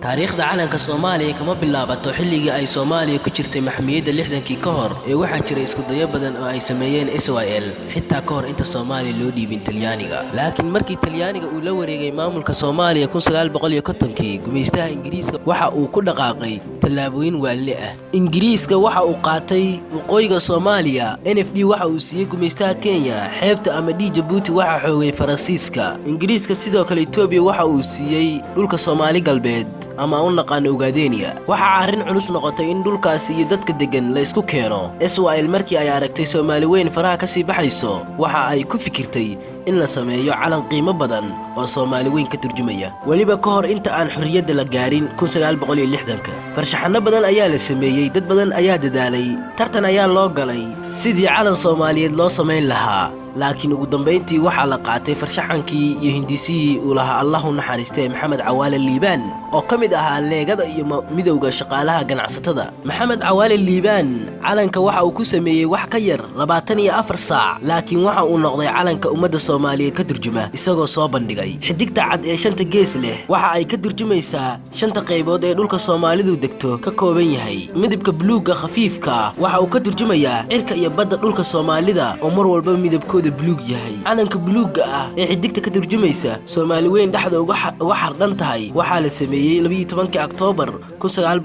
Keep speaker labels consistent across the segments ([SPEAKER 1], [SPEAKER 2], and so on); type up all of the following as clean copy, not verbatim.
[SPEAKER 1] taariikhda calanka Soomaaliya kama bilaabato xilligii ay Soomaaliya ku jirtay maxkamiyadda 60kii ka hor ee waxaa jiray isku dayo badan oo ay sameeyeen Israel xitaa ka hor inta Soomaaliya loo dhiibin Talyaaniga laakiin markii Talyaaniga uu la wareegay maamulka Soomaaliya 1950kii gumeystaha Ingiriiska waxa uu ku dhaqaaqay tallaabooyin waali ah Ingiriiska waxa uu qaatay waqooyiga Soomaaliya NFD waxa uu siiyay gumeystaha Kenya xeebta ama Djibouti waxa xoogay Faransiiska Ingiriiska sidoo kale Ethiopia waxa uu siiyay dhulka Soomaali galbeed ama u naqaan Ogaadeniya waxa arrin culus noqotay in dhulkaas iyo dadka degan la isku keeno Israel markii ay aragtay Soomaali weyn faraha ka sii baxayso waxa ay ku fikirtay in la sameeyo calan qiimo badan oo Soomaali weyn ka turjumaya waliba ka hor inta aan xorriyadda la gaarin 1960ka farshaxano badan ayaa la sameeyay dad badan ayaa dadaalay tartan ayaa loo galay sidii calan Soomaaliyeed loo sameyn lahaa laakiin ugu dambeyntii waxa la qaatay farshaxankii iyo hindisihii uu lahaa Allahu naxariistay Maxamed Cawaale Liibaan oo kamid ahaa leegada iyo midowga shaqaalaha ganacsatada Maxamed Cawaale Liibaan calanka waxa uu ku sameeyay wax ka yar 24 saac laakiin waxa uu noqday calanka ummadda Soomaaliyeed ka turjuma isagoo soo bandhigay xidigta cad ee shanta gees leh waxa ay ka turjumaysaa shanta qaybood ee dhulka Soomaalidu degto ka kooban yahay midabka buluuga khafiifka waxa uu ka turjumayaa cirka iyo badda dhulka Soomaalida oo mar walba midabkooda buluug yahay calanka buluuga ah ee xidigta ka turjumaysa Soomaali weyn dhaxda uga xardhan tahay waxa la sameeyay 12 Oktoobar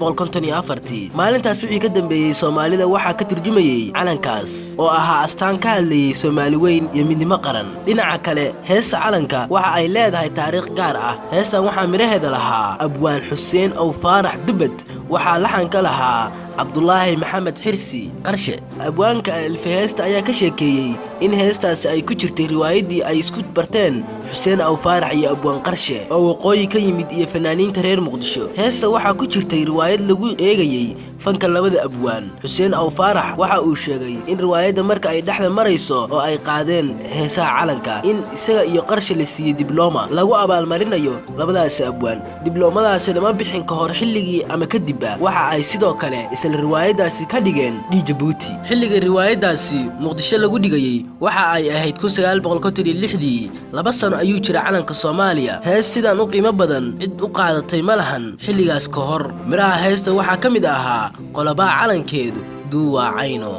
[SPEAKER 1] 1954 maalintaas wixii ka dambeeyay Soomaalida waxa ka turjumayay calankaas oo ahaa astaan ka hadlayay Soomaali weyn iyo midnimo qaran dhinaca kale heesta calanka waxa ay leedahay taariikh gaar ah heestan waxa miraheeda lahaa Abwaan Xuseen oo Faarax Dubad waxa laxanka lahaa Abdullaahi Maxamed Xirsi Qarshe abwaanka alfeesta ayaa ka sheekeeyay in heestaasi ay ku jirtay riwaayadii ay isku barteen Xuseen oo Faarax iyo Abwaan Qarshe oo waqooyi ka yimid iyo fanaaniinta reer Muqdisho heesta waxa ku jirtay riwaayad lagu eegayay fanka labada abwaan Xuseen oo Faarax waxa uu sheegay in riwaayadda marka ay dhaxda marayso oo ay qaadeen heesaha calanka in isaga iyo Qarshe la siiyay dibloma lagu abaalmarinayo labadaas abwaan diblomadaas lama bixin ka hor xilligii ama kadib waxa ay sidoo kale isla riwaayadaasi ka dhigeen Djibouti xilliga riwaayadaasi Muqdisho lagu dhigayay waxa ay ahayd 1956 laba sano ayuu jira calanka Soomaaliya hees sidan u qiimo badan cid u qaadatay malahan xilligaas ka hor miraha heesta waxa kamid ahaa qolaba calankeedu duwa cayno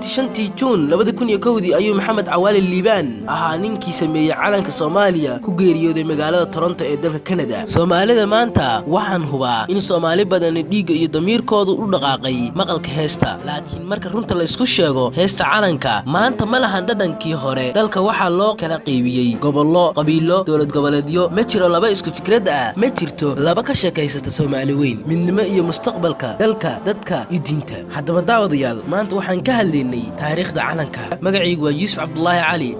[SPEAKER 1] shantii Juun 2001 ayuu Maxamed Cawaale Liibaan ahaa ninkii sameeyay calanka Soomaaliya ku geeriyooday magaalada Toronto ee dalka Canada Soomaalida maanta waxaan hubaa in Soomaali badan dhiiga iyo damiirkooda u dhaqaaqay maqalka heesta laakiin marka runta la isku sheego heesta calanka maanta ma lahan dhadhankii hore dalka waxa loo kala qaybiyay gobollo qabiilo dawlad goboleedyo ma jiro laba isku fikrad ah ma jirto laba ka sheekaysata Soomaali weyn midnimo iyo mustaqbalka dalka dadka iyo diinta haddaba daawadayaal maanta waxaan ka hadlaynay taariikhda calanka magacaygu waa Yuusuf Cabdullaahi Cali